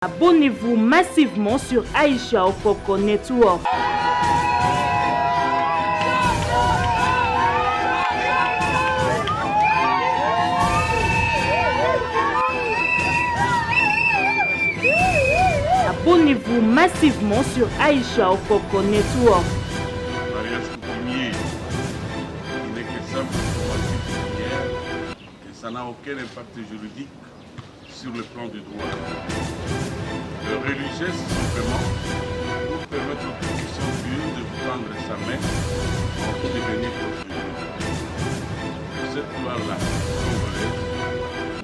Abonnez-vous massivement sur Aïcha Okoko Network. Abonnez-vous massivement sur Aïcha Okoko Network. Mariage coutumier, il n'est que simple formalité coutumière et ça n'a aucun impact juridique sur le plan du droit. Le religieux, c'est simplement pour permettre aux gens qui sont vieux de prendre sa main en pour devenir votre Dieu. Cette loi-là, congolaise,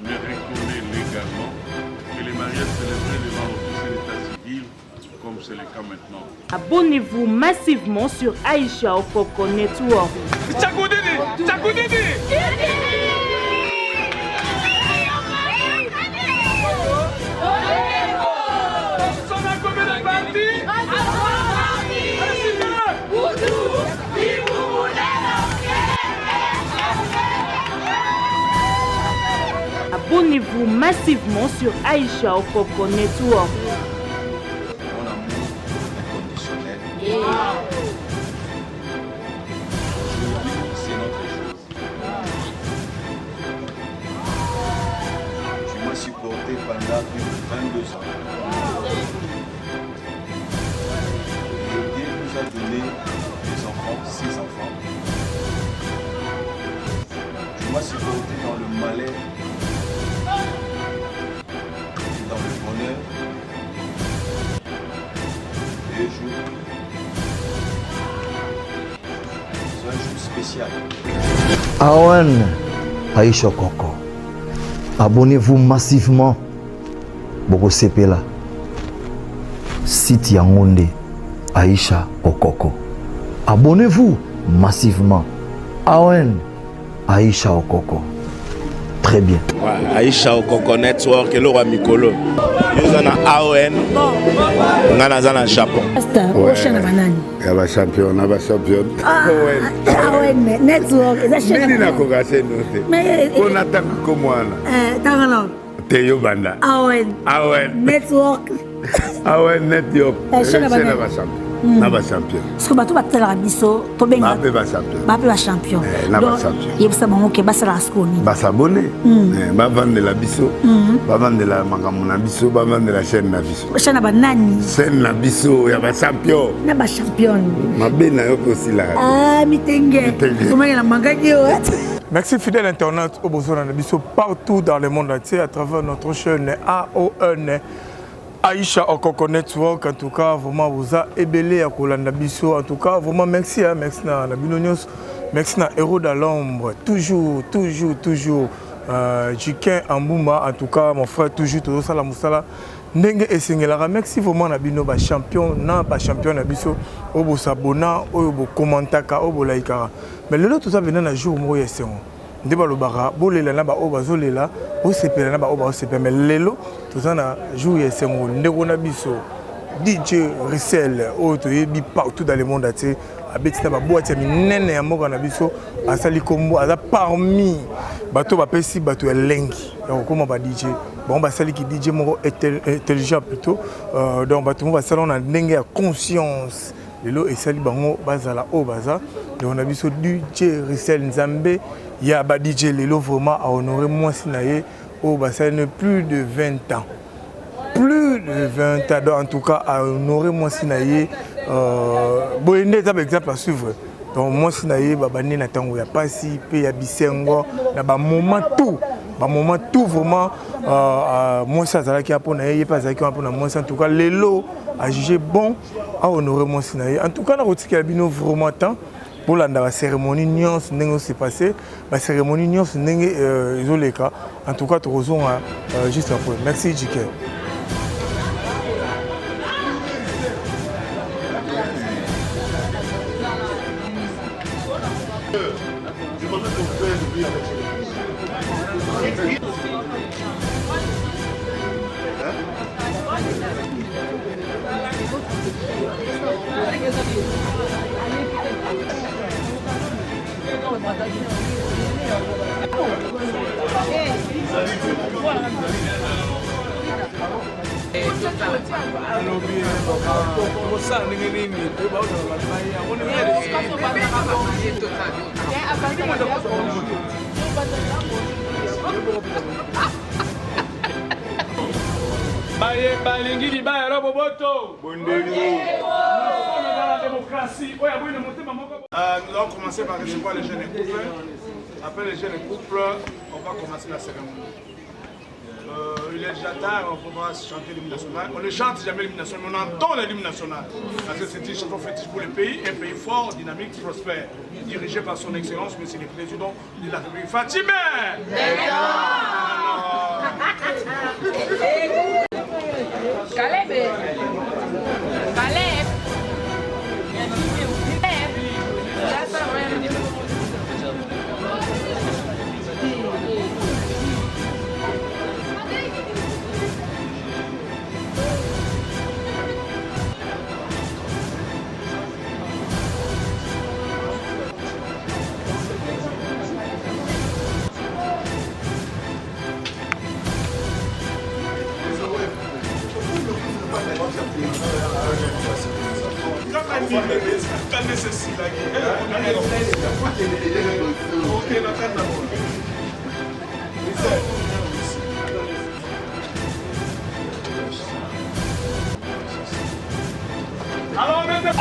ne reconnaît légalement que les mariages célébrés devant l'officier d'état civil, comme c'est le cas maintenant. Abonnez-vous massivement sur Aïcha Okoko Network. Abonnez-vous massivement sur Aïcha Okoko Network. Mon amour inconditionnel. Aujourd'hui, c'est notre jour. Tu m'as supporté pendant plus de 22 ans. Et Dieu nous a donné des enfants, 6 enfants. Tu m'as supporté dans le malheur. Dans le bonheur et jour. C'est un jour spécial. Awen Aïcha Okoko. Abonnez-vous massivement. Boko Sepela. Site Yangonde Aïcha Okoko. Abonnez-vous massivement. Awen Aïcha Okoko. Très bien. Aïcha Okoko Network, le roi Mikolo. Nous sommes à AON, nous sommes au Japon. Aba champion, aba champion. AON Network, Nini na kogase note. On attend comme moi. Teyo banda. AON Network. AON Network. Naba champion. Parce que bato batela biso to benga. Bape ba champion. Bape ba champion. Naba champion. Yebisa bango ke basala skoni. Ba s'abonner. Ba vendre la biso. Ba vendre la makambo na biso, ba vendre la chaîne na biso. Chaîne ba nani? Chaîne na biso ya ba champion. Na ba champion. Mabe na yo aussi la. Ah mitenge. Comment la mangaki o? Merci fidèles internautes au besoin de Bisso partout dans le monde entier à travers notre chaîne AON Aïcha Okoko Network. En tout cas, vraiment vous a ébélé à Kolanda Bisso. En tout cas, vraiment merci, merci na Binonios, merci na Héros dans l'ombre. Toujours. Jiken Ambouma, en tout cas, mon frère, toujours ça la moussala. Ndenge et Singelara, merci vraiment na Bino, champion, champion na Bisso, Obo Sabona, Obo Komantaka, Obo Laikara. Mais le lot, tout ça venait un jour où il y a ndeba lobara bolela na ba obazolela osepela na ba obasepela mais lelo tozana jour ya sengo ndeko na biso DJ Rissel auto yebi partout dans le monde ati abeti na ba boîte ya minene ya moka na biso asali kombo aza parmi bato bapesi bato ya lengi ya kokoma ba DJ bon basali ki DJ moko intelligent plutôt donc bato mo basala na ndenge ya conscience lelo esali bango bazala o baza donc on a biso DJ Rissel Nzambe. Il y a un DJ Lelo vraiment à honorer moi Sinaye au bassin plus de 20 ans. Plus de 20 ans, donc, en tout cas à honorer moi Sinaye. Bon, il y a un exemple à suivre. Donc moi Sinaye, il y a un Passi, il y a Bisengo, il y a un moment tout vraiment. Moi ça qui a pour naïe, pas ça qui a pour moi en tout cas Lelo a jugé bon à honorer moi Sinaye. En tout cas, on a retiré vraiment temps. Pour la cérémonie Nyons n'est s'est passé, la cérémonie Nyons n'est isolée. En tout cas, tu rejoins juste après. Merci JK. balingi libaya lo boboto. Nous allons commencer par recevoir les jeunes couples. Après les jeunes couples, on va commencer la cérémonie. Il est déjà tard, on pourra chanter l'hymne national. On ne chante jamais l'hymne national, mais on entend l'hymne national. Parce que c'est une chanson fétiche pour le pays, un pays fort, dynamique, prospère, dirigé par son excellence, monsieur le président de la République. Fatimé! Caleb! Caleb! Alors maintenant...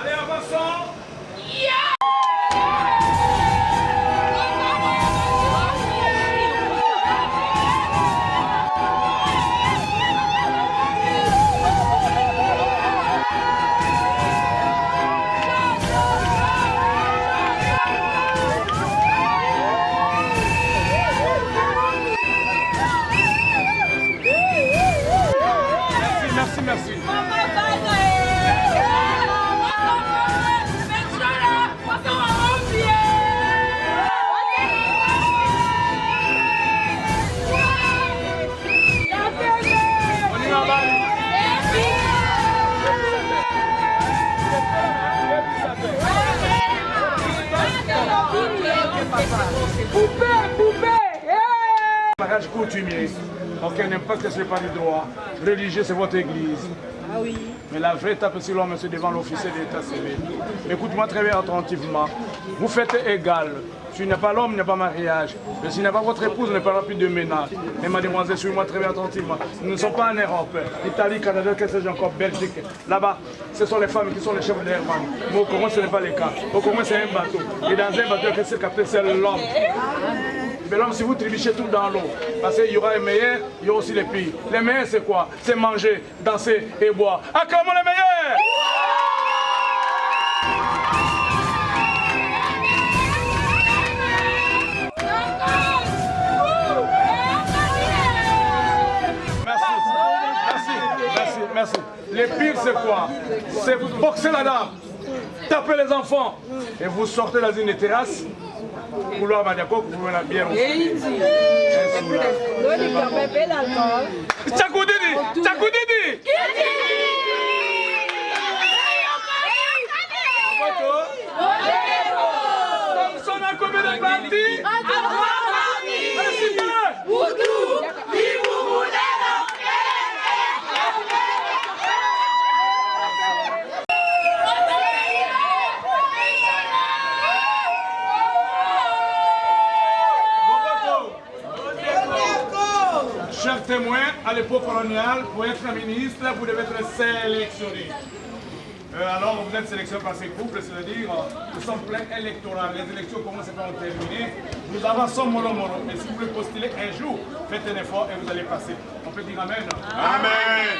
Allez, avançons. Merci, merci. Mariage coutumier, aucun impact sur le pas du droit. Religieux, c'est votre église. Ah oui. Mais la vraie étape, c'est l'homme, c'est devant l'officier de l'état civil. Écoute-moi très bien attentivement. Vous faites égal. S'il n'y a pas l'homme, il n'y a pas mariage. Mais s'il n'y a pas votre épouse, on ne parlera plus de ménage. Mais mademoiselle, suivez-moi très bien attentivement. Nous ne sommes pas en Europe. Italie, Canada, qu'est-ce que j'ai encore, Belgique. Là-bas, ce sont les femmes qui sont les chefs de l'Herman. Mais au Congo, ce n'est pas le cas. Au Congo, c'est un bateau. Et dans un bateau, qu'est-ce que capté, c'est l'homme. Mais l'homme, si vous tribichez tout dans l'eau, parce qu'il y aura les meilleurs, il y aura aussi les pires. Les meilleurs, c'est quoi? C'est manger, danser et boire. Acclamons les meilleurs! Merci. Les pires, c'est quoi? C'est boxer la dame, taper les enfants, et vous sortez dans une terrasse, couloir Madiako, vous voulez la bière aussi. Tchakoudidi! Tchakoudidi! Thompson a combien de parties? Chers témoins, à l'époque coloniale, pour être ministre, vous devez être sélectionné. Alors vous êtes sélectionné par ces couples, c'est-à-dire nous sommes pleins électoraux. Les élections commencent à terminer. Nous avançons mollo. Et si vous voulez postuler un jour, faites un effort et vous allez passer. On peut dire Amen. Amen.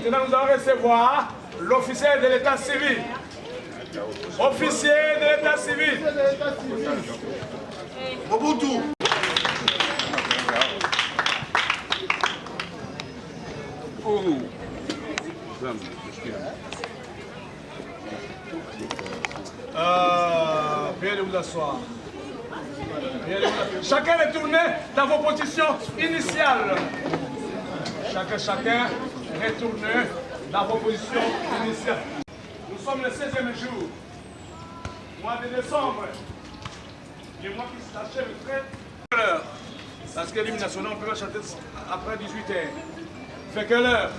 Maintenant nous allons recevoir l'officier de l'état civil. Officier de l'état civil. Mobutu. Veuillez vous asseoir. Chacun retournez dans vos positions initiales. Chacun retournez dans vos positions initiales. Nous sommes le 16e jour, mois de décembre, le mois qui s'achève très l'heure. Parce que l'hymne national, on peut chanter après 18h. Fait quelle heure?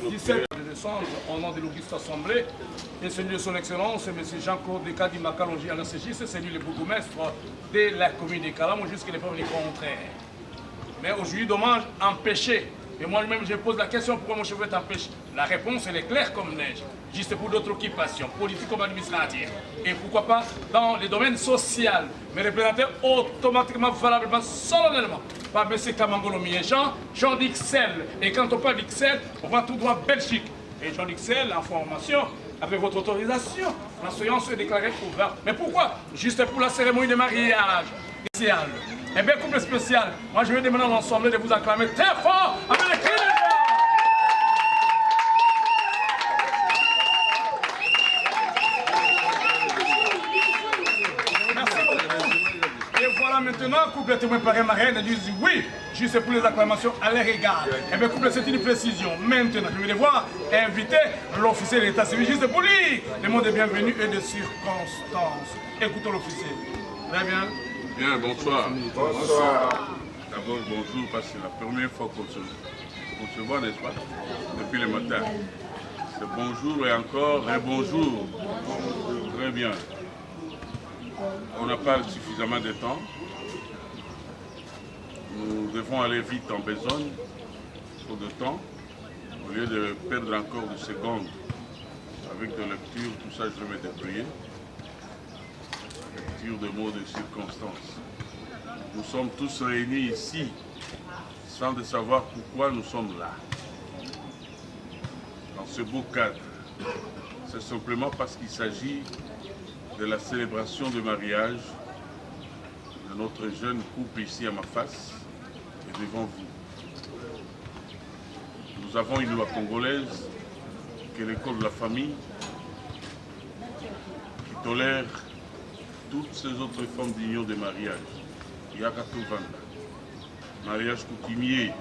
17 décembre, au nom de l'Auguste Assemblée, et celui de son Excellence, M. Jean-Claude Dekadi Makalonji à l'ACJ, c'est lui le bourgmestre de la commune de Kalamo, jusqu'à l'époque du contraire. Mais aujourd'hui, dommage, empêché. Et moi-même, je pose la question, pourquoi mon cheveu est empêché? La réponse, elle est claire comme neige. Juste pour d'autres occupations, politiques comme administratives. Et pourquoi pas dans les domaines sociaux. Mais représentés automatiquement, valablement, solennellement par M. Kamangolo Miéjean, Jean d'Ixelles. Et quand on parle d'Ixelles, on va tout droit Belgique. Et Jean d'Ixelles, en formation, avec votre autorisation, la séance est déclarée ouverte. Mais pourquoi? Juste pour la cérémonie de mariage spécial. Et bien, couple spécial, moi je vais demander à l'ensemble de vous acclamer très fort avec les cris de joie. Merci beaucoup. Et voilà maintenant, couple témoin parrain marraine disent oui, juste pour les acclamations à leur égard. Et bien, couple, c'est une précision. Maintenant, je vais devoir inviter l'officier de l'état civil juste pour lui. Les mots de bienvenue et de circonstance. Écoutons l'officier. Très bien. Bien, bonsoir. Bonsoir. D'abord, bonjour, parce que c'est la première fois qu'on se voit, n'est-ce pas? Depuis le matin. C'est bonjour et encore un bonjour. Très bien. On n'a pas suffisamment de temps. Nous devons aller vite en besogne, trop de temps, au lieu de perdre encore des secondes avec de lecture, tout ça je vais me débrouiller. Lecture de mots de circonstances. Nous sommes tous réunis ici sans de savoir pourquoi nous sommes là. Dans ce beau cadre, c'est simplement parce qu'il s'agit de la célébration du mariage de notre jeune couple ici à ma face et devant vous. Nous avons une loi congolaise qui est l'école de la famille qui tolère toutes ces autres formes d'union de mariage. Il y a mariage coutumier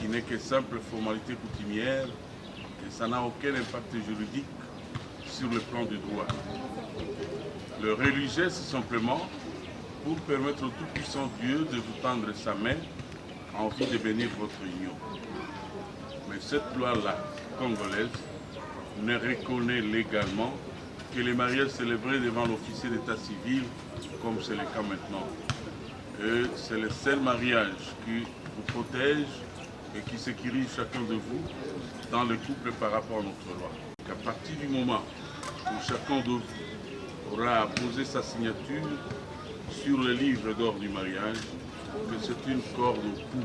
qui n'est que simple formalité coutumière et ça n'a aucun impact juridique sur le plan du droit. Le religieux, c'est simplement pour permettre au Tout-Puissant Dieu de vous tendre sa main en vue de bénir votre union. Mais cette loi-là, congolaise, ne reconnaît légalement que les mariages célébrés devant l'officier d'état civil, comme c'est le cas maintenant. Et c'est le seul mariage qui vous protège et qui sécurise chacun de vous dans le couple par rapport à notre loi. À partir du moment où chacun de vous aura posé sa signature sur le livre d'or du mariage, que c'est une corde au cou.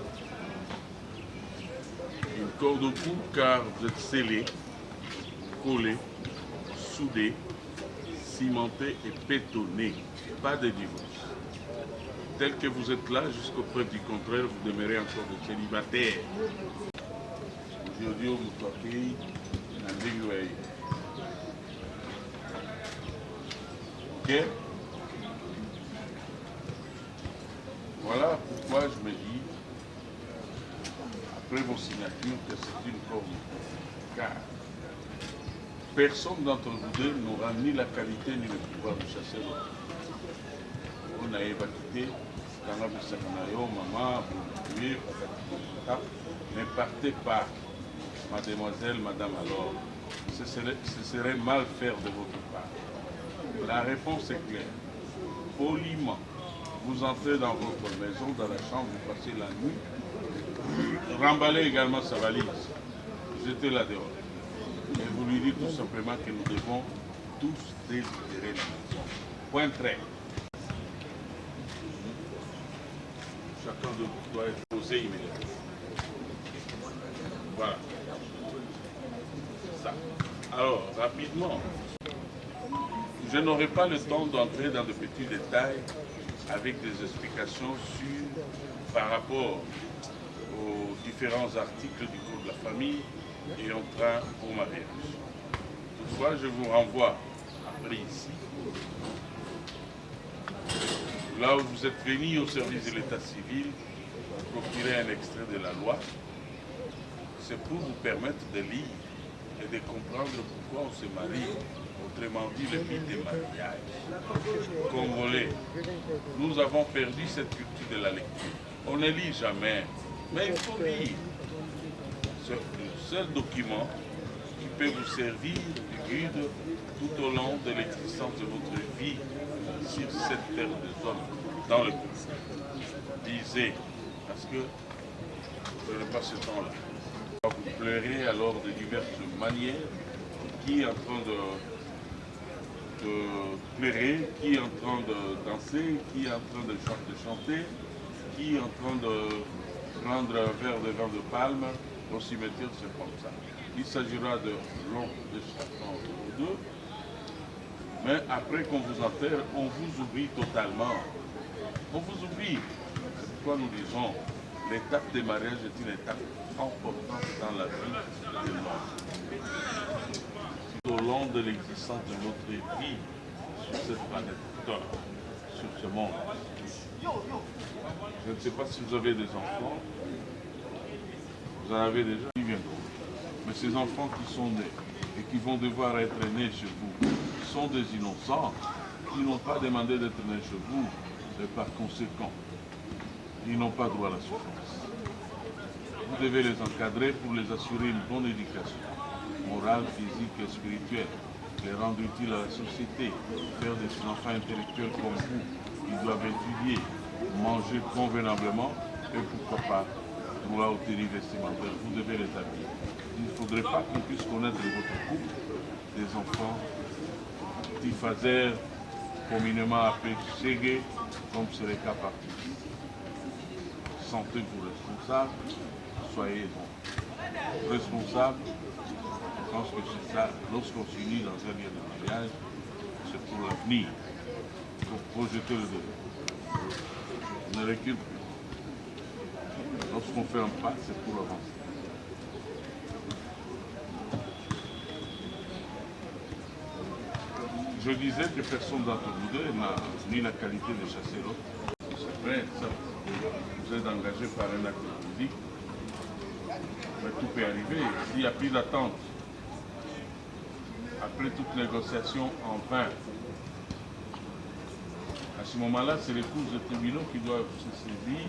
Une corde au cou car vous êtes scellés, collés, soudés, cimentés et bétonnés. Pas de divorce. Tel que vous êtes là, jusqu'au preuve du contraire, vous demeurez encore des célibataires. Aujourd'hui, vous toquez un dégueuille. Ok? Voilà pourquoi je me dis, après vos signatures, que c'est une corde. Car personne d'entre vous deux n'aura ni la qualité ni le pouvoir de chasser l'autre. Vous n'avez pas quitté, maman, ne partez pas, mademoiselle, madame alors. Ce serait mal faire de votre part. La réponse est claire. Poliment, vous entrez dans votre maison, dans la chambre, vous passez la nuit, remballez également sa valise, jetez-la dehors. Et vous lui dites tout simplement que nous devons tous délibérer la maison. Point trait. Chacun de vous doit être posé immédiatement. Voilà. Ça. Alors, rapidement, je n'aurai pas le temps d'entrer dans de petits détails avec des explications par rapport aux différents articles du Code de la famille et entrant au mariage. Toutefois, je vous renvoie après ici, là où vous êtes venu au service de l'état civil, procurer un extrait de la loi, c'est pour vous permettre de lire et de comprendre pourquoi on se marie, autrement dit le mythe des mariages. Congolais, nous avons perdu cette culture de la lecture. On ne lit jamais, mais il faut lire. C'est le seul document qui peut vous servir de guide tout au long de l'existence de votre vie sur cette terre des hommes, dans le pays. Lisez, parce que je n'ai pas ce temps-là. Vous pleurez alors de diverses manières, qui est en train de pleurer, qui est en train de danser, qui est en train de chanter, qui est en train de prendre un verre de vin de palme. Au cimetière, c'est comme ça. Il s'agira de l'ombre de chacun d'eux. Mais après qu'on vous enterre, on vous oublie totalement. On vous oublie. C'est pourquoi nous disons, l'étape des mariages est une étape importante dans la vie de l'homme. Au long de l'existence de votre vie sur cette planète Terre, sur ce monde. Je ne sais pas si vous avez des enfants. Vous en avez déjà, ils viendront. Mais ces enfants qui sont nés et qui vont devoir être nés chez vous sont des innocents qui n'ont pas demandé d'être nés chez vous et par conséquent, ils n'ont pas droit à la souffrance. Vous devez les encadrer pour les assurer une bonne éducation morale, physique et spirituelle, les rendre utiles à la société, faire des enfants intellectuels comme vous. Ils doivent étudier, manger convenablement et pourquoi pas droit au tenue vestimentaire. Vous devez les habiller. Il ne faudrait pas qu'on puisse connaître votre couple des enfants tifazers, communément appelés ségués, comme c'est le cas partout. Sentez-vous responsable, soyez responsables. Je pense que c'est ça, lorsqu'on s'unit dans un lien de mariage, c'est pour l'avenir. Il faut projeter le devant. On ne recule plus. Lorsqu'on fait un pas, c'est pour avancer. Je disais que personne d'entre vous deux n'a ni la qualité de chasser l'autre. C'est vrai, ça. Vous êtes engagé par un acte politique. Mais tout peut arriver. S'il n'y a plus d'attente, après toute négociation en vain, à ce moment-là, c'est les cours de tribunaux qui doivent se saisir.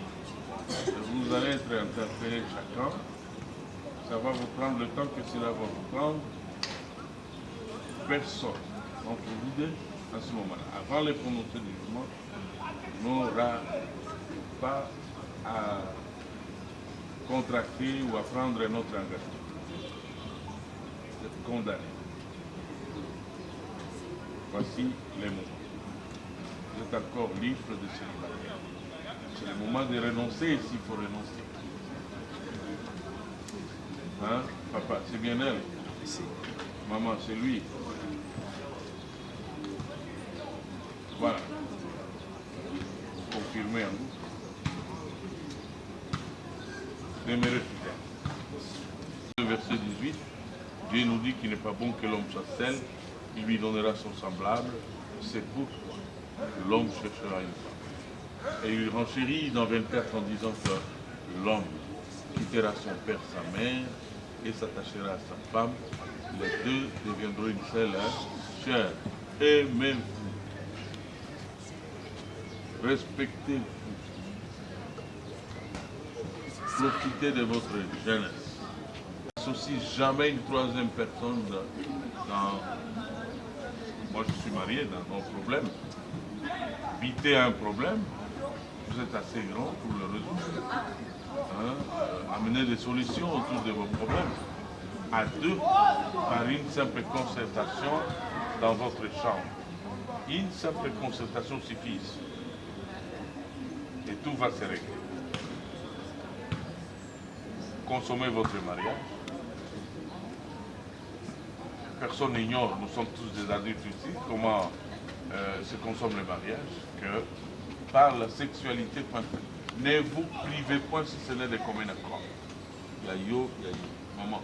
Vous allez être interpellé chacun. Ça va vous prendre le temps que cela va vous prendre. Personne entre vous deux, à ce moment-là, avant les prononcés du jugement, n'aura pas à contracter ou à prendre un autre engagement. Vous êtes condamné. Voici les mots. Vous êtes encore libre de célibataire. C'est le moment de renoncer s'il faut renoncer. Hein, papa, c'est bien elle. Maman, c'est lui. Voilà. Confirmez en vous. Demeurez fidèles. Le verset 18, Dieu nous dit qu'il n'est pas bon que l'homme soit seul, il lui donnera son semblable. C'est pourquoi l'homme cherchera une femme. Et il renchérit dans 24 en disant que l'homme quittera son père, sa mère, et s'attachera à sa femme. Les deux deviendront une seule chair. Aimez-vous. Respectez-vous. Profitez de votre jeunesse. N'associe jamais une troisième personne dans... Moi, je suis marié dans nos problèmes. Évitez un problème. Vous êtes assez grand pour le résoudre. Amenez des solutions autour de vos problèmes. à deux par une simple concertation dans votre chambre. Une simple concertation suffit. Et tout va se régler. Consommez votre mariage. Personne n'ignore, nous sommes tous des adultes ici, comment se consomme le mariage, que par la sexualité, ne vous privez point si ce n'est de commun accord. Il y a yo, maman.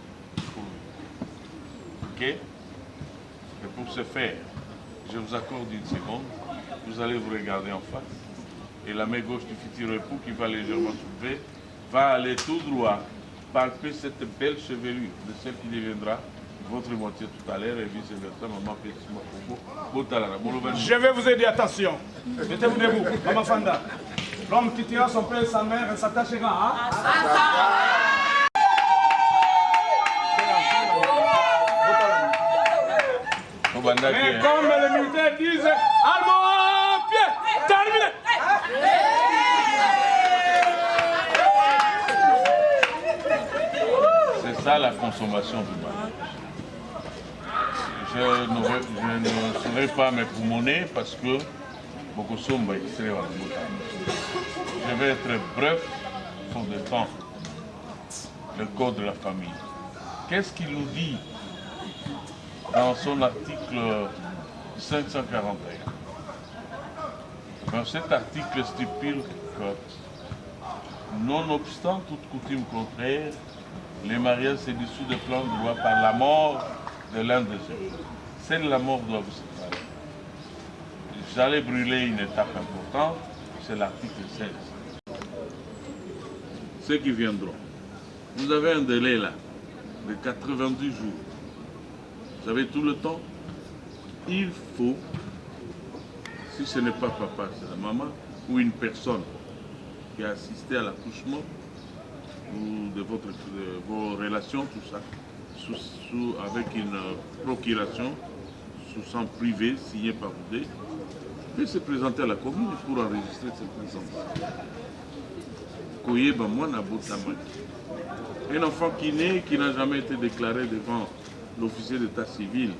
Ok? Et pour ce faire, je vous accorde une seconde, vous allez vous regarder en face, et la main gauche du futur époux qui va légèrement soulever, va aller tout droit, palper cette belle chevelure de celle qui deviendra votre moitié tout à l'heure et vice-versa, maman Je vais vous aider, attention. Mettez-vous debout, maman Fanda. L'homme qui tira son père et sa mère, elle s'attachera. Hein? Mais comme les militaires disent, armes au pied, terminé. C'est ça la consommation du mariage. Je ne serai pas mes pulmonner parce que beaucoup sont extraits en je vais être bref sur le temps. Le code de la famille. Qu'est-ce qu'il nous dit dans son article 541? Ben, cet article stipule que, nonobstant toute coutume contraire, les mariages se dissout de plein droit par la mort de l'un des deux. Seule la mort doit vous séparer. J'allais brûler une étape importante, c'est l'article 16. Ceux qui viendront. Vous avez un délai là, de 90 jours. Vous avez tout le temps. Il faut, si ce n'est pas papa, c'est la maman, ou une personne qui a assisté à l'accouchement, ou de vos relations, tout ça, avec une procuration, sous sang privé, signé par vous deux, peut se présenter à la commune pour enregistrer cette présence. Un enfant qui naît, qui n'a jamais été déclaré devant l'officier d'état civil,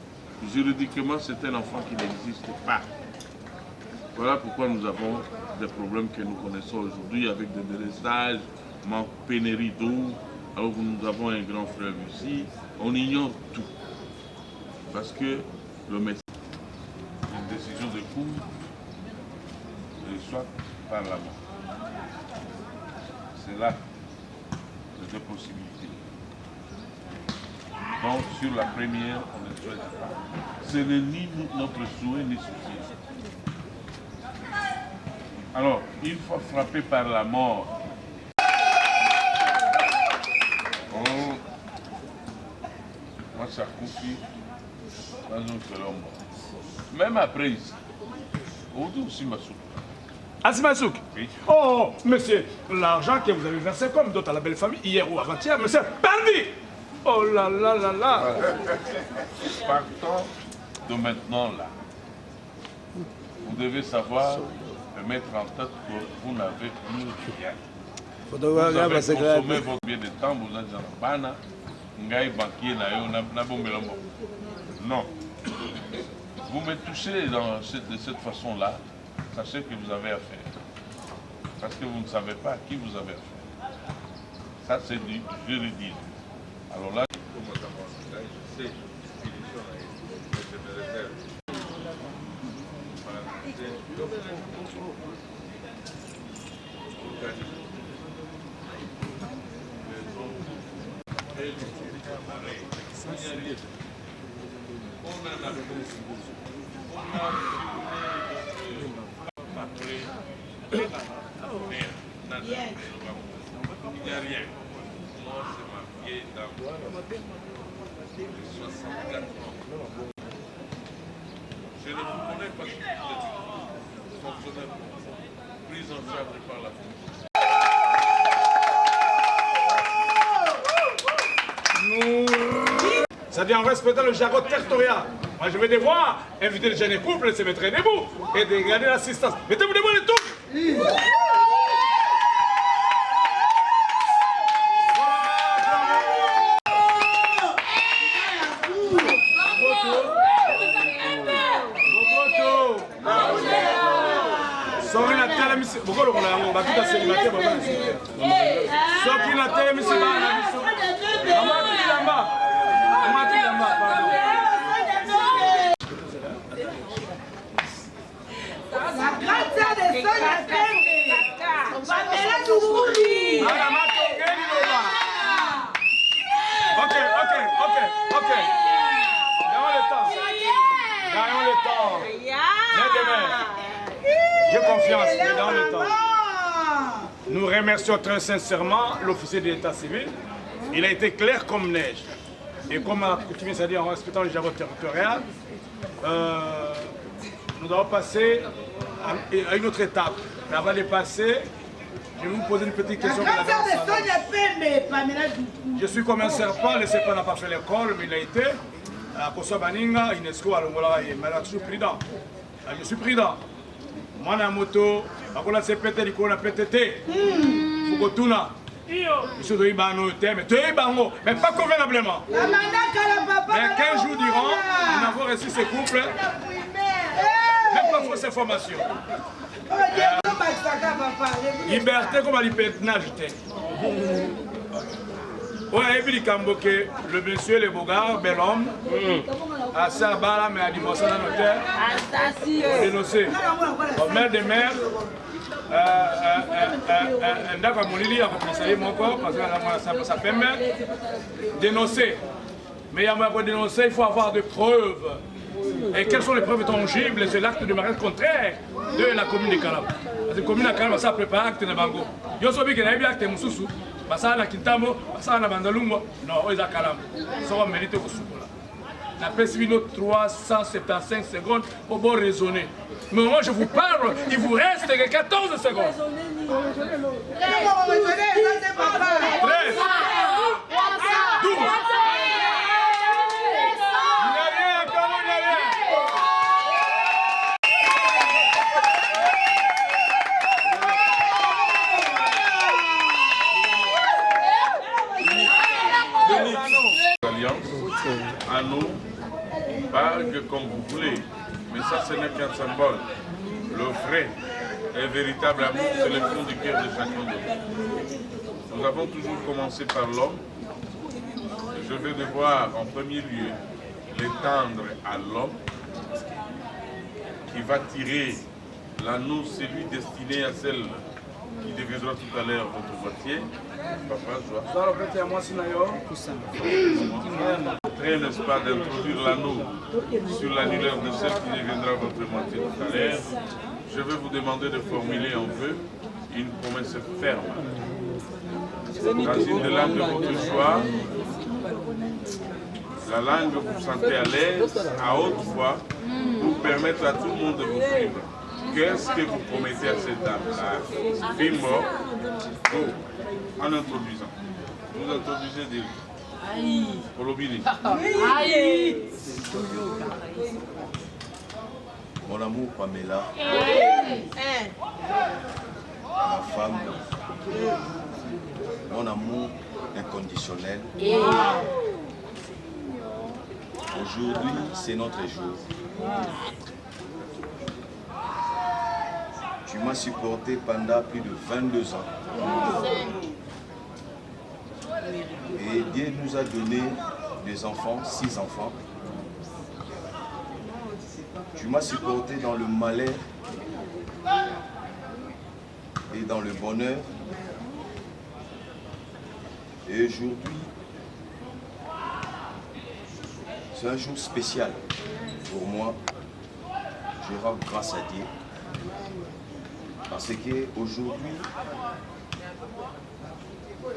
juridiquement, c'est un enfant qui n'existe pas. Voilà pourquoi nous avons des problèmes que nous connaissons aujourd'hui avec des délestages, manque, pénurie d'eau, alors que nous avons un grand fleuve ici. On ignore tout. Parce que le médecin, une décision de cour, soit par la mort. C'est là les deux possibilités. Donc, sur la première, on ne souhaite pas. Ce n'est ni notre souhait ni souci. Alors, une fois frappé par la mort, moi, ça confie dans un seul homme. Même après ici, on dit aussi ma soupe. Asimasouk. Oui. Oh, monsieur, l'argent que vous avez versé comme d'autres à la belle famille, hier ou avant-hier, monsieur, perdu. Oh là là là là. Partons de maintenant là. Vous devez savoir et mettre en tête que vous n'avez plus rien. Vous avez consommé votre bien de temps, vous êtes en bana, ngai banquier na bombelambo. Non. Vous me touchez de cette façon-là, sachez que vous avez affaire. Parce que vous ne savez pas à qui vous avez affaire. Ça, c'est du juridique. Alors là, je sais, il n'y a rien. Moi, c'est ma vieille dame de 64 ans. Je ne vous connais pas, vous êtes fonctionnaire prise en charge par la famille. C'est-à-dire en respectant le jargon territorial. Moi, je vais devoir inviter les jeunes couples, se mettre debout et de garder l'assistance. Mettez-vous debout les tous. natelemisi bokolokola yango bakuta célibataire baza na célibataire soki natelemisi bana na biso amati lamba pardon La grande sœur de Sonia Pembe, Pamela Dougouli. Ok. Gagnons le temps. Mais demain, j'ai confiance, mais dans le temps. Nous remercions très sincèrement l'officier de l'état civil. Il a été clair comme neige. Et comme on a coutume à dire en respectant les jargons territoriaux, nous allons passer à une autre étape. Mais avant de passer, je vais vous poser une petite question. Je suis comme un serpent, le serpent n'a pas fait l'école, mais il a été. À Kosovo Baninga, UNESCO, mais je suis prudent. Je suis prudent. Moi, na moto, je suis pété, je suis pété. Fukotuna. Je suis de Ibano, mais pas convenablement. Mais 15 jours durant, nous avons reçu ces couples. Même pas fausse information. Liberté comme la liberté. Oui, et puis le monsieur, le beau gars, bel homme, à Sabala, mais à divorcer dans l'hôtel, dénoncé. Au maire des maires, un d'accord à mon lit, à conseiller mon corps, parce que ça permet dénoncer. Mais il y a pour dénoncer, il faut avoir des preuves. Et quelles sont les preuves tangibles? C'est l'acte de mariage contraire de la commune de Kalaba. Parce que la commune de Kalaba, ça prépare l'acte de Bango. Je sais qu'il y a un acte de Moussoussou. Basala na Kintambo, basala na Bandalungo, non, ils ont Kalam. Ça va mériter au soukola. La PSV 375 secondes pour bien raisonner. Mais moi je vous parle, il vous reste que 14 secondes. 13, 12. À nous, bague comme vous voulez, mais ça ce n'est qu'un symbole. Le vrai et véritable amour, c'est le fond du cœur de chacun de nous. Nous avons toujours commencé par l'homme. Je vais devoir en premier lieu l'étendre à l'homme qui va tirer l'anneau, celui destiné à celle qui deviendra tout à l'heure votre moitié. Papa, très, n'est-ce pas, d'introduire l'anneau sur l'annulaire de celle qui deviendra votre moitié tout à l'heure. Je vais vous demander de formuler un vœu, une promesse ferme. Dans une langue de votre choix, la langue que vous sentez à l'aise, à haute voix, pour permettre à tout le monde de vous suivre. Qu'est-ce que vous promettez à cette dame-là? Bimbo, en introduisant. Vous introduisez des Olobini. Mon amour Pamela, ma femme, mon amour inconditionnel. Aujourd'hui, c'est notre jour. Tu m'as supporté pendant plus de 22 ans. Et Dieu nous a donné des enfants, 6 enfants. Tu m'as supporté dans le malheur et dans le bonheur. Et aujourd'hui, c'est un jour spécial pour moi. Je rends grâce à Dieu. Parce qu'aujourd'hui,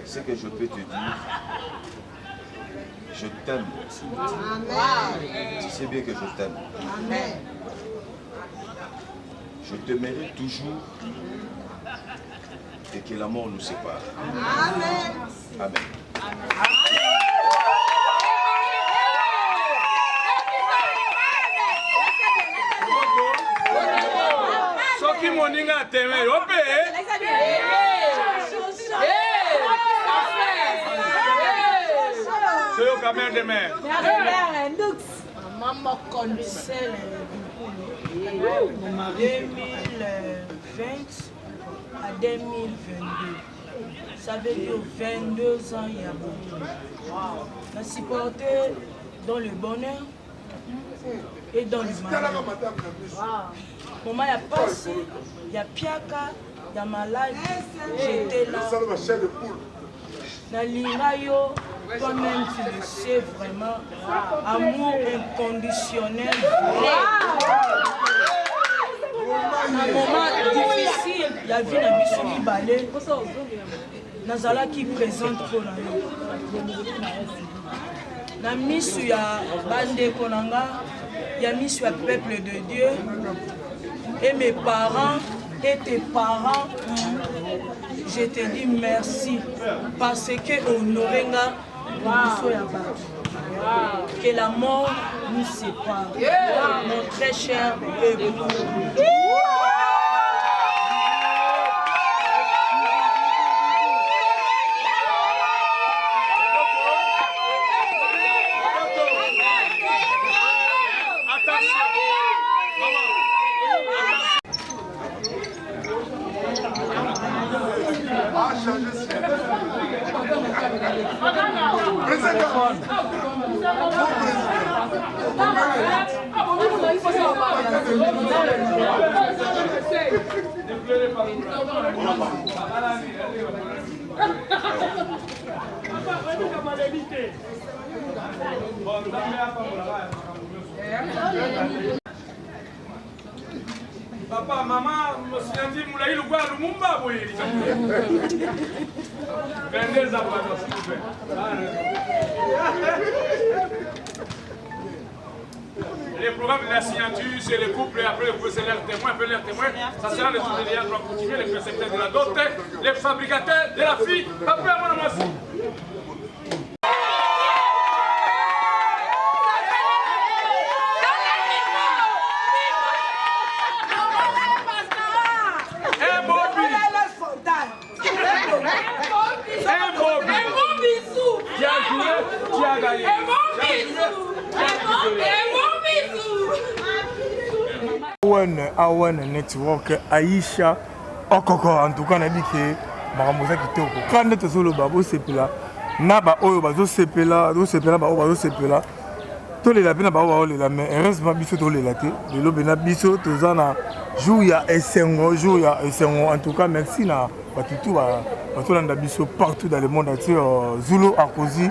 ce que je peux te dire, je t'aime. Tu sais bien que je t'aime. Je t'aimerai toujours et que la mort nous sépare. Amen. Amen. Soki moninga teme yope. C'est au caméra de mer. Maman connaissait mon mari 2020. à 2022. Ça veut dire 22 ans il y a beaucoup. On a supporté dans le bonheur et dans le malheur. Comment il y a passé, il y a Piaka, il y a malade, j'étais là. Nalingayo, toi-même tu le sais vraiment, amour inconditionnel. Un moment difficile, il y a vu Nabiso Mibale, Nazala qui présente pour la na misu ya bande konanga, il y a misu ya peuple de Dieu, et mes parents et tes parents, je te dis merci parce que honorenga que la mort nous sépare. Mon très cher époux. Papa, maman, monsieur Nandi Moulaï, le gars, le Mumba, oui. 22 ans, s'il vous plaît. Les programmes de la signature, c'est les couples, et après le couple, c'est l'air témoin, après l'air témoin. Ça sera les autres liens, doivent continuer, les précepteurs de la dot, les fabricateurs de la fille. Papa, moi, moi, Awen network Aïcha Okoko en tout cas on a dit que Maramosa Kitoko quand on est sur le babo sepela na ba oyo bazo sepela do sepela ba bazo sepela to le la bina ba o le la mais heureusement biso to le la te le lo bena biso to zana jour ya esengo en tout cas merci na batutu ba to landa biso partout dans le monde entier Zulu Akozi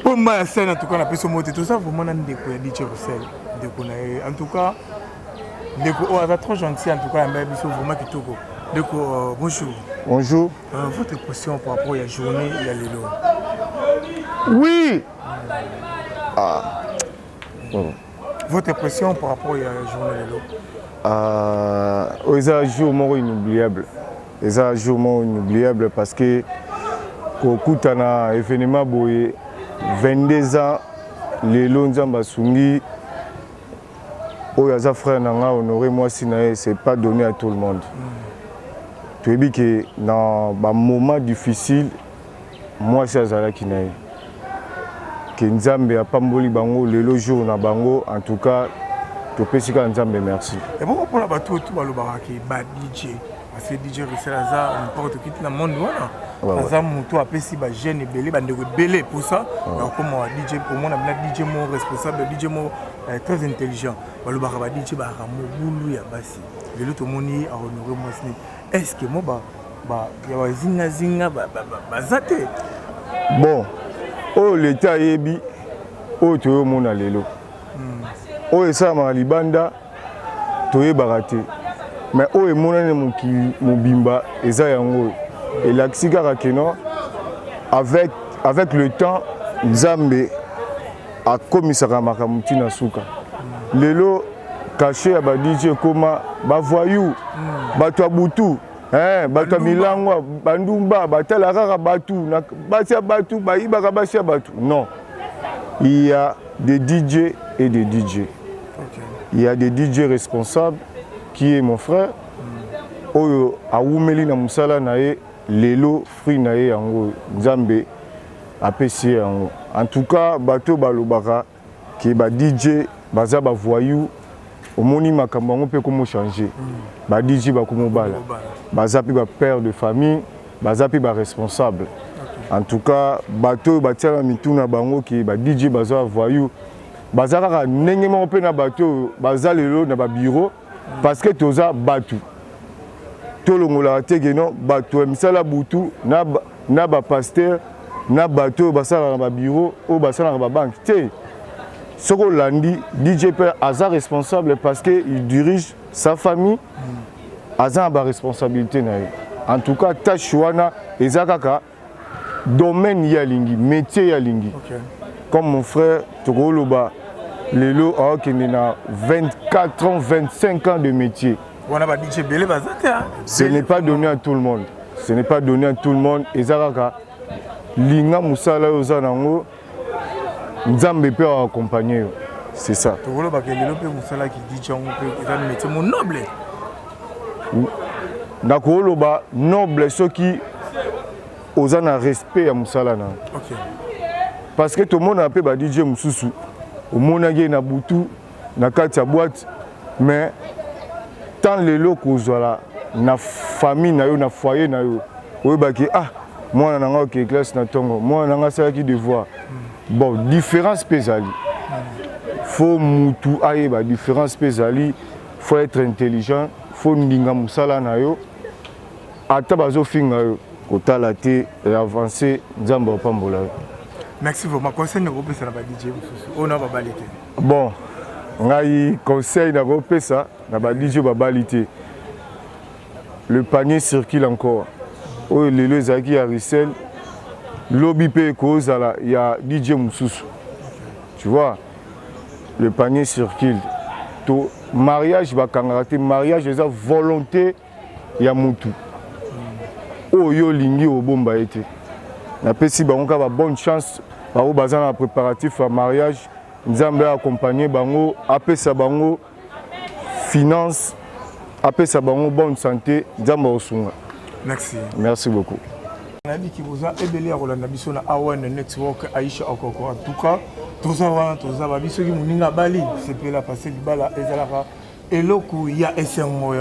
pour moi scène en tout cas na peso moté tout ça vraiment na ndeko ya DJ Roussel ndeko na en tout cas Deko, oh, trop gentil en tout cas, mais vraiment Kitoko. Deko, bonjour. Bonjour. Votre question par rapport à la journée, il y a les lots. Oui. Ah. Bon. Votre impression par rapport à la journée, les lots. C'est un jour inoubliable. C'est un jour inoubliable parce que au coup de un événement 22 ans, les lots Nzamba Sungi. Oh, Yaza frère Nanga honoré moi Sinae, c'est pas donné à tout le monde. Tu as dit que dans un moment difficile, moi c'est Azala Kinae. Que Nzambe a pas mboli bango le jour na bango, en tout cas, tu peux dire que Nzambe merci. Et pourquoi pour la bateau tout le baraki bad DJ, parce que DJ Roussel Aza n'importe qui dans le monde voilà. Aza muto appelle si ba jeune belé ba ndeko belé pour ça. Donc comme DJ pour moi on a DJ mon responsable, DJ mon très intelligent. Le baraba DJ ba ramo boulou ya basi. Le lot moni a honoré moi ce. Est-ce que moi ba ya zinga ba zate. Bon. Oh l'état yebi oh to mona lelo. Oh esa ma libanda to ye baraté. Mais oh mona ne mobimba eza yango. Et l'axika keno avec le temps Nzambe a komisaka makamuti na suka. Lelo caché à DJ Koma ba voyou bato abutu bato milangwa bandumba batala kaka batu na batia batu baibaka batia batu. Non, il y a des DJ et des DJ. Il y a des DJ responsables qui est mon frère oyo awumeli na musala nae lelo fruit nae yango Nzambe apesi yango. En tout cas bato balobaka ki ba DJ baza ba voyou omoni makambo yango mpe komo changer ba DJ ba komo bala baza pe ba père de famille baza pe ba responsable en tout cas bato batiala mituna bango ki ba DJ baza voyou baza kaka ndenge moko mpe na bato baza lelo na ba bureau parce que toza batu tolongola teke non bato misala butu na ba pasteur na bato basala na ba bureau ou basala na ba banque te soko landi DJ Père aza responsable parce que il dirige sa famille aza ba responsabilité na ye en tout cas tâche wana eza kaka domaine ya lingi métier ya lingi comme mon frère Tokoloba lelo akende na 24 ans 25 ans de métier. Ce n'est pas donné à tout le monde. Ce n'est pas donné à tout le monde. Ezaraka linga musala ozanango nzambe pe accompagner. C'est ça. Tokoloba ke lelo pe musala ki DJ on pe eza métier mon noble. Nakoloba noble ceux qui ozana respect ya musala na. OK. Parce que tout le monde a pe ba DJ mususu. Au monagé na butu na kati ya boîte mais tant les locaux voilà na famille na yo na foyer na yo oyebaki ah moi na nga ke classe na tongo moi na nga sala ki devoir bon différence pesali faut mutu ayeba différence pesali faut être intelligent faut ndinga musala na yo ata bazo finga yo kotala te et avancer nzambe opambola yo. Merci vraiment. Conseil de repérer la DJ. On a babalité. Bon, ngai conseil de repérer ça, na ba DJ babalité. Le panier circule encore. Oh les zaki à Rissel, lobby pe cause là, il y a DJ Moussous. Tu vois, le panier circule. To mariage va kangaraté, mariage est volonté ya mutu. Oh yo lingi au bomba été. Na pesi bango ba bonne chance bao bazana na préparatif à mariage nzambe accompagner bango apesa bango finance apesa bango bonne santé nzambe osunga. Merci. Merci beaucoup. Nabi ki boza ebele ya Rolanda biso na AON network Aïcha Okoko en tout cas toza ba biso ki muninga bali sepela passer libala ezalaka eloko ya esengo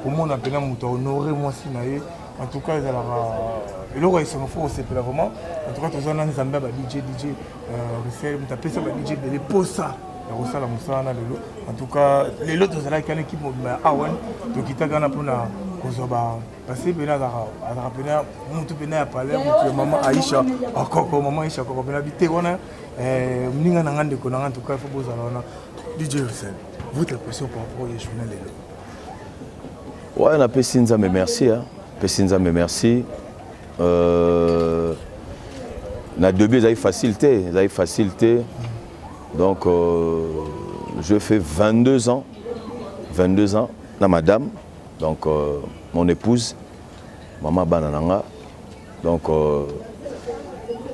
au monde appela muto honorer moi sinaye. En tout cas, il y a c'est vraiment. En tout cas, tous les gens DJ, DJ, DJ, les posa. En tout cas, les autres, c'est une équipe de Awan. Donc, il y a passé à parler maman Aïcha, maman Aïcha, en tout cas, il faut DJ Russell. Votre impression par rapport au journal. Ouais, on a fait Sinza, mais merci. Pessinza, mais merci. Na début, ils avaient facilité. Donc, je fais 22 ans. 22 ans, na madame. Donc, mon épouse, maman Banananga. Donc,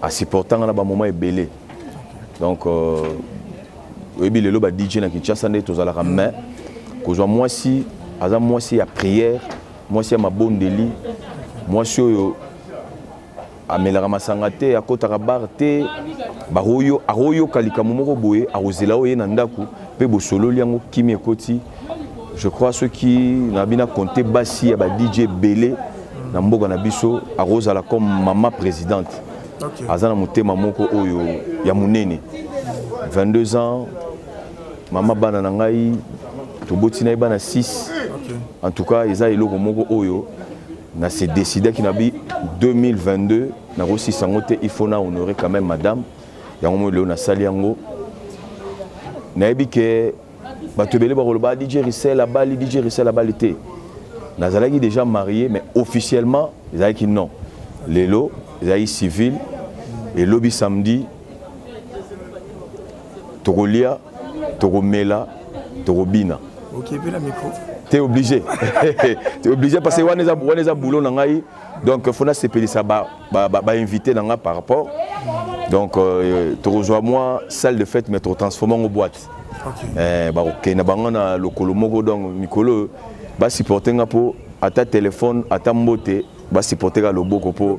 à supportant, on a un moment belé. Donc, le DJ na Kinshasa, tous à la main. Moi, si, il y a prière. Moi, c'est ma bonne délit. Moi, je suis à Melamasangate, à Kotarabarte, Baroyo, Aroyo, Kalikamomo, Boé, à Roselao et Nandaku, Pebo Solo, Liango, Kimi Koti. Je crois ceux qui n'ont pas compté Bassi, à DJ Belé, Namboga Nabiso, à Rosala comme maman présidente. Azana Mouté Mamoko Oyo, Yamunene. 22 ans, maman Bananangaï, Tobotina Bana 6. En tout cas, ils ont eu le Oyo. On s'est décidé qu'il y a 2022, il faut honorer quand même madame. Il y a un moment où on a sali yango. On a dit que DJ Rissel a bali, DJ Rissel a bali. On a déjà marié, mais officiellement, ils ont dit non. Les lots, ils ont dit civil. Et lobby samedi, Togolia, Togomela, Togobina. Ok, bien la micro. Tu es obligé. Tu es obligé parce que on est à boulot. Donc, il faut inviter par rapport. Donc, tu rejoins moi, salle de fête, mais tu transformes en boîte. Ok. Le Kolomogo, donc, Mikolo, va supporter à ta téléphone, à ta beauté, va supporter le Boko.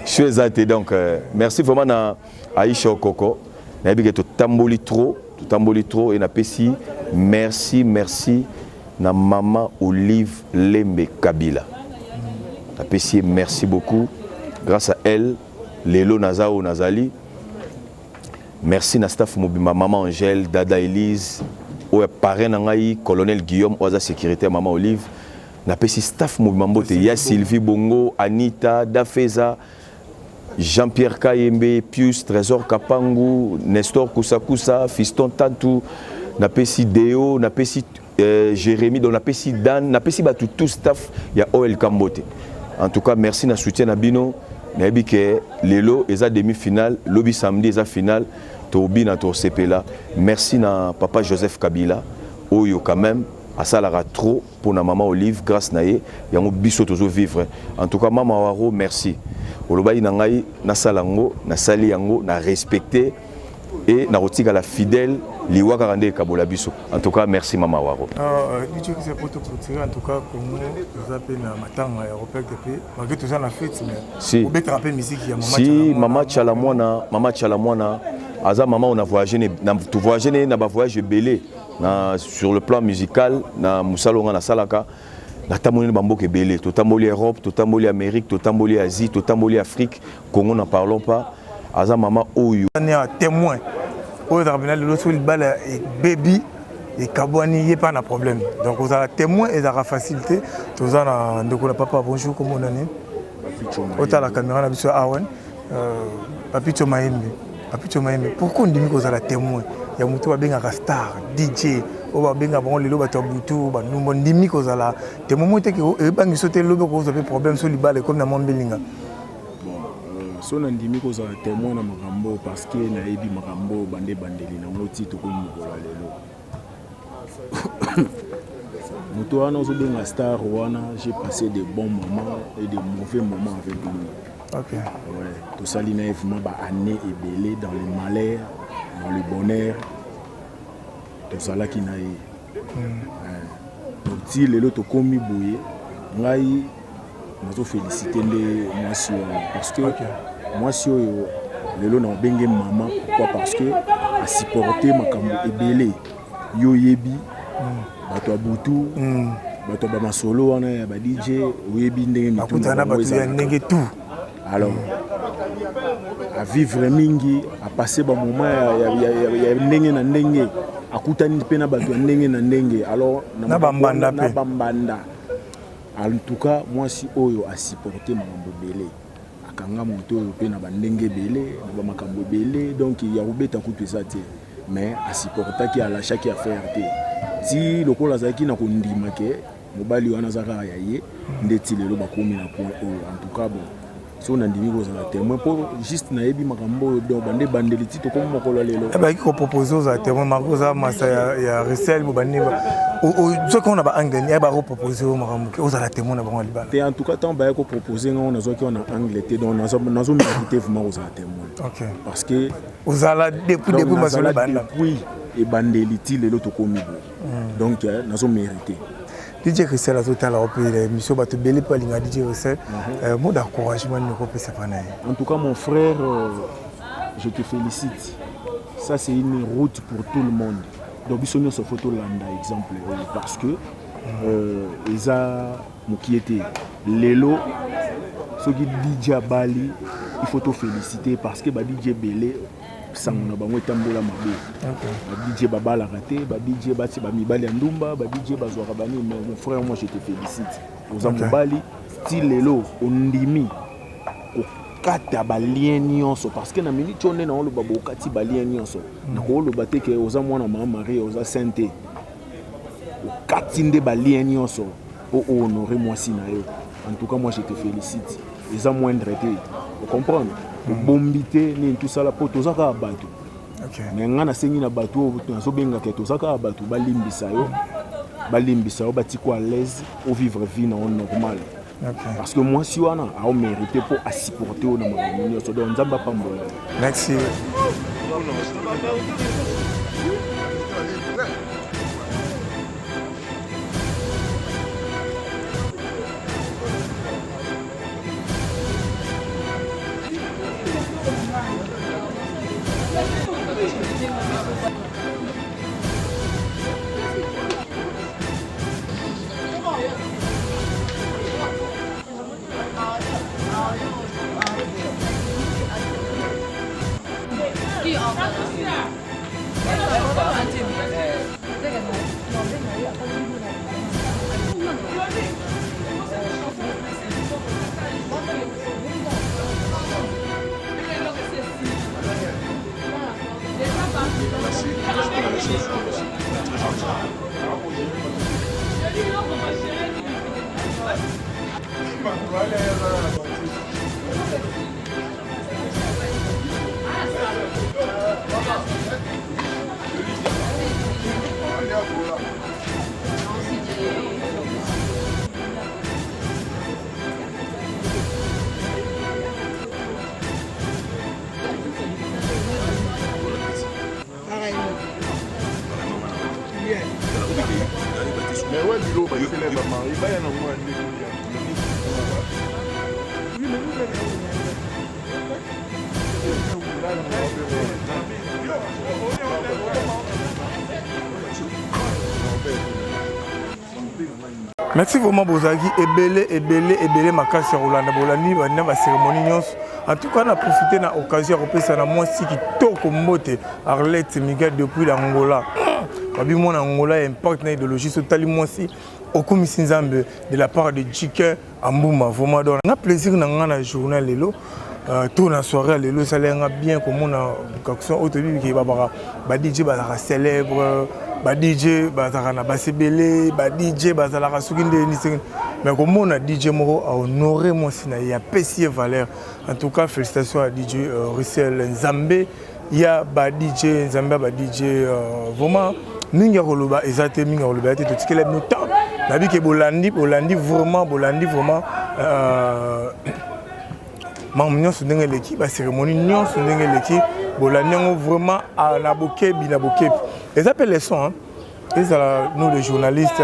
Je suis exalté. Donc, merci vraiment à Aïcha Okoko. Je suis tamboli trop. tutamboli trop et napesi merci na maman Olive Lembe Kabila. Napesi merci beaucoup. Grâce à elle, Lelo Nazao Nazali. Merci na staff mobima maman Angèle, Dada Elise, o parrain nangai colonel Guillaume oza sécurité maman Olive. Napesi staff mobima mbote ya Sylvie Bongo, Anita, Dafeza, Jean-Pierre Kayembe, Pius, Trésor Kapangu, Nestor Kusakusa, Fiston Tantou, napesi Deo, napesi Jérémy, donc napesi Dan, napesi batu tout staff ya OL Kambote. En tout cas, merci na soutien na bino. Nabi que Lelo eza demi-finale, lobby samedi eza finale, tobi na to CP là. Merci na papa Joseph Kabila, oyo quand même asalara trop pour na maman Olive grâce na ye, yango biso tozo vivre. En tout cas maman Waro merci. Olobai na ngai na salango, na sali yango, na respecter et na rotika la fidèle liwa karande kabola biso. En tout cas merci maman Waro. DJ c'est pour te retirer en tout cas comme nous appelle na matanga européen depuis malgré tout ça na fête mais si on peut te rappeler musique il y a maman Chalamwana aza maman on a voyagé na tout voyagé na ba voyage belé na sur le plan musical na musalonga na salaka na tamoni bamboke belé to tamboli Europe to tamboli Amérique to tamboli Asie to tamboli Afrique Congo n'en parlons pas aza maman oyo on est un témoin au tribunal le sol bala et baby et Kabouani il y a pas de problème donc vous avez témoin et ça facilité tous en donc on a papa bonjour comment on est autant la caméra na biso awen Papito Maembe pourquoi on dit que vous avez témoin il y a mutu babenga star DJ o babenga bon lelo bato butu ba numbo ndimi ko zala témoin moté que e bangi sauter lobe ko vous avez problème sur libale comme na mombelinga so na ndimi ko zala témoin na makambo parce que na ebi makambo bande bandeli na ngoti to ko mukola lelo Mutu wana ozo benga star wana j'ai passé de bons moments et de mauvais moments avec lui. OK. Ouais, tout ça li na vraiment ba année et belé dans le malheur, dans le bonheur. Tout ça là qui na donc si lelo to komi boye ngai nazo féliciter les mwasi parce que mwasi oyo lelo na benge maman pourquoi parce que a supporter makambo et belé yo yebi bato abutu bato ba masolo wana ba DJ oyebi ndenge mitu na bato ya ndenge tout alors à vivre mingi à passer ba moment ya ndenge na ndenge akutani pe na bato ya ndenge na ndenge alors na bambanda pe en tout cas moi si oyo a supporter makambo belé akanga moto oyo pe na ba ndenge belé na ba makambo belé donc ya ubeta kutu ezate mais a supporter qui a la chaque affaire te si lokola zaki na kondima ke mobali wana zaka ya ye ndeti lelo bakomi na point en tout cas bon so na ndimi ko za témoin pour juste na yebi makambo do bande bandeli ti to comme mokolo lelo e ba ki ko proposer za témoin makoza masa ya resel bo bande o zo ko na ba angle e ba ko proposer o makambo ke o za la témoin na bango libala te en tout cas tant ba ko proposer on zo ki on a angle te donc nazo mériter vraiment o za témoin OK parce que o za la depuis masolo banda oui et bandeli ti lelo to komi donc nazo mériter DJ Christelle a total la mission bato belé pas linga DJ Christelle mot d'encouragement ne peut pas faire. En tout cas mon frère je te félicite. Ça c'est une route pour tout le monde. Donc bisogno so photo landa exemple parce que eza mokiete lelo so ki DJ Bali il faut te féliciter parce que ba DJ belé sangona bango tambola mabe ba DJ babala raté ba DJ bati ba mibali ya ndumba ba DJ bazwaka bani mon frère moi je te félicite oza mobali ti lelo ondimi okata ba lien nyonso parce que na minute on na lo babo okati ba lien nyonso na ko lo bateke oza mwana mama Marie oza sainte okati nde ba lien nyonso o honorer moi si na yo en tout cas moi je te félicite eza moindre te vous comprenez bombité ni tout ça la poto zaka batu mais ngana sengi na batu nazo benga ke to zaka batu balimbisa yo batiko à l'aise au vivre vie na normal parce que moi si wana a mérité pour supporter au na makambo so donc nzamba pambola merci Mais ouais, Bilo, il fait les mamans. Il va y en avoir un Merci vraiment Bozagi, ebele makasi Rolanda Bolani, na cérémonie nyonso. En tout cas, on a profité de l'occasion de faire moi si qui toque mbote Arlette Miguel depuis l'Angola. Babi mon Angola impact na idéologie totali moi si au commission Nzambe de la part de Jike Ambouma. Vraiment donc on a plaisir na ngana journal lelo. Tout na soirée lelo ça l'a bien comme on a action autobi qui ba DJ ba célèbre. Ba DJ bazala basebele ba DJ bazala sukinde ni mais comme on a DJ Moro a honoré moi sina ya pesier valeur. En tout cas félicitations à DJ Russell Nzambe. Il y a ba DJ Nzambe ba DJ vraiment minga koloba ezate minga koloba te tout ce qu'il a nous temps na bi ke bolandi vraiment mam nyonso ndenge leki ba cérémonie nyonso ndenge leki bolandi vraiment na bokebi na bokebi. Ils appellent les sons, hein. Ils sont nous les journalistes,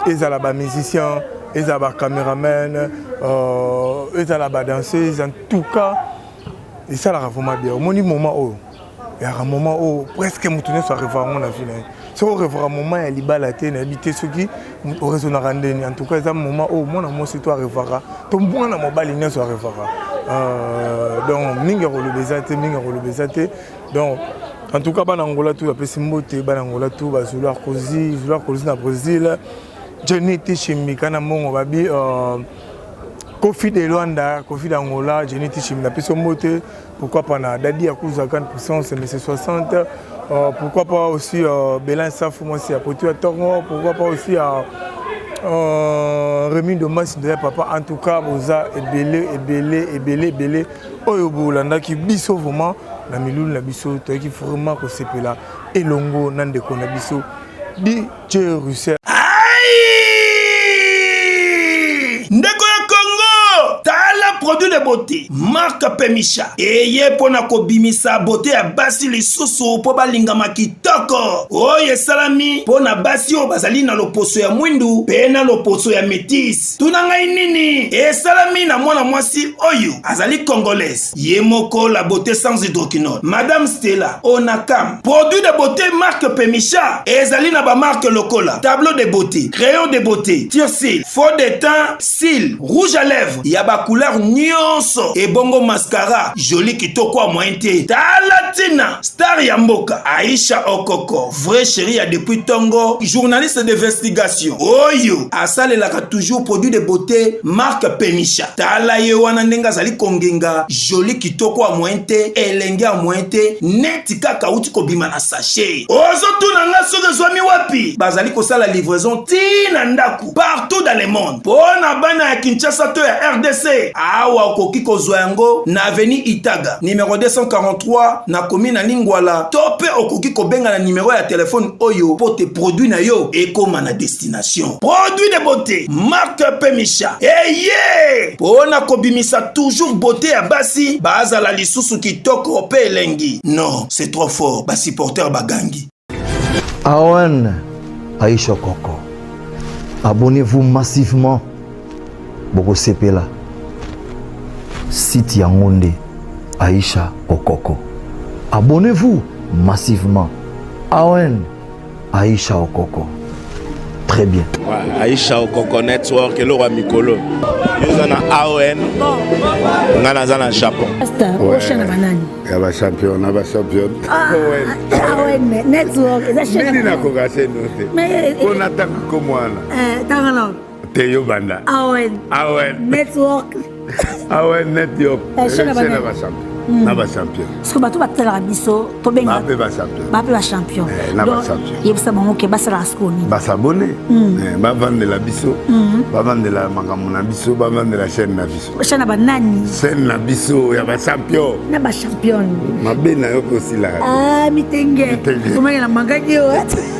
ils sont les musiciens, ils sont les caméramans, ils sont les danseuses, en tout cas, ils sont vraiment bien. Au moment où, il y a un moment où presque tout le monde soit référent à finir. Si on réfère un moment, il y a la tête, habiter ceux qui ont raison de rendre. En tout cas, il y a un moment où moi, c'est toi référent. Ton bon na mobile il soit référent. Donc, minga rolo bezate. Donc en tout cas, en Angola, tout a simboté, en Angola, tout va sur leur causie na Brésil. Jenny Tichimika na mongo babi Kofi de Luanda, Kofi d'Angola, Jenny Tichimika na simboté. Pourquoi pas na Dadi Akuza 40% mais c'est 60. Pourquoi pas aussi Bélan Safou moi c'est à Potu à Tongo, pourquoi pas aussi Rémi Domas de papa. En tout cas, Boza ebele oyo bolanda ki biso vraiment na milulu na biso to ki vraiment ko sepela elongo nande ko na biso DJ Russell. Ndeko ya Congo tala produit de beauté marque Pemisha eye pona ko bimisa beauté ya basi lisusu po balingama kitoko oye salami pona basi o bazali na loposo ya mwindu pe na loposo ya métis tuna ngai nini e salami na mwana mwasi oyo azali congolaise ye moko la beauté sans hydroquinone Madame Stella Onakam. Produit de beauté marque Pemisha ezali na ba marque lokola tableau de beauté, crayon de beauté, tire-cils, fond de teint, cils, rouge à lèvres, ya ba couleur nyonso et bongo mascara joli kitoko a moyen te talatina star ya mboka Aisha Okoko vrai chéri ya depuis Tongo journaliste d'investigation oyo asalelaka toujours produit de beauté marque Pemisha tala ye wana ndenga zali kongenga joli kitoko a moyen te elenge a moyen te neti kaka uti kobima na sachet ozo tuna nga soki zwami wapi bazali kosala livraison tina ndaku partout dans le monde pona bana ya Kinshasa to ya RDC awa okoki kozwa yango na avenue Itaga numéro 243 na commune Lingwala to pe okoki kobenga na numéro ya téléphone oyo po te produit na yo ekoma na destination. Produit de beauté marque Pemisha eye pona kobimisa toujours beauté ya basi bazala lisusu kitoko pe elengi non c'est trop fort ba supporter bagangi. Awen Aisha Okoko, abonnez-vous massivement Boko Sepela site Yangonde Aisha Okoko, abonnez-vous massivement Awen Aisha Okoko. Très bien. Ouais, Aisha Okoko Network, le roi Mikolo. Nous sommes à AON, nous sommes au Japon. Ouais. Il y a un champion, il y a un champion. AON Network. Mais on attaque comme moi. Théo Banda. AON AON Network. AON Network. Je suis un champion. na ba champion. Parce que bato batela biso to benga. Ba champion. Ba champion. Na ba champion. Yebisa bango ke basala skoni. Ba s'abonner. Ba vendre la biso. Ba vendre la makambo na biso, ba vendre la chaîne na biso. Chaîne ba nani? Chaîne na biso ya ba champion. Na ba champion. Mabe na yo aussi la. Ah mitenge. Comment la mangaki yo?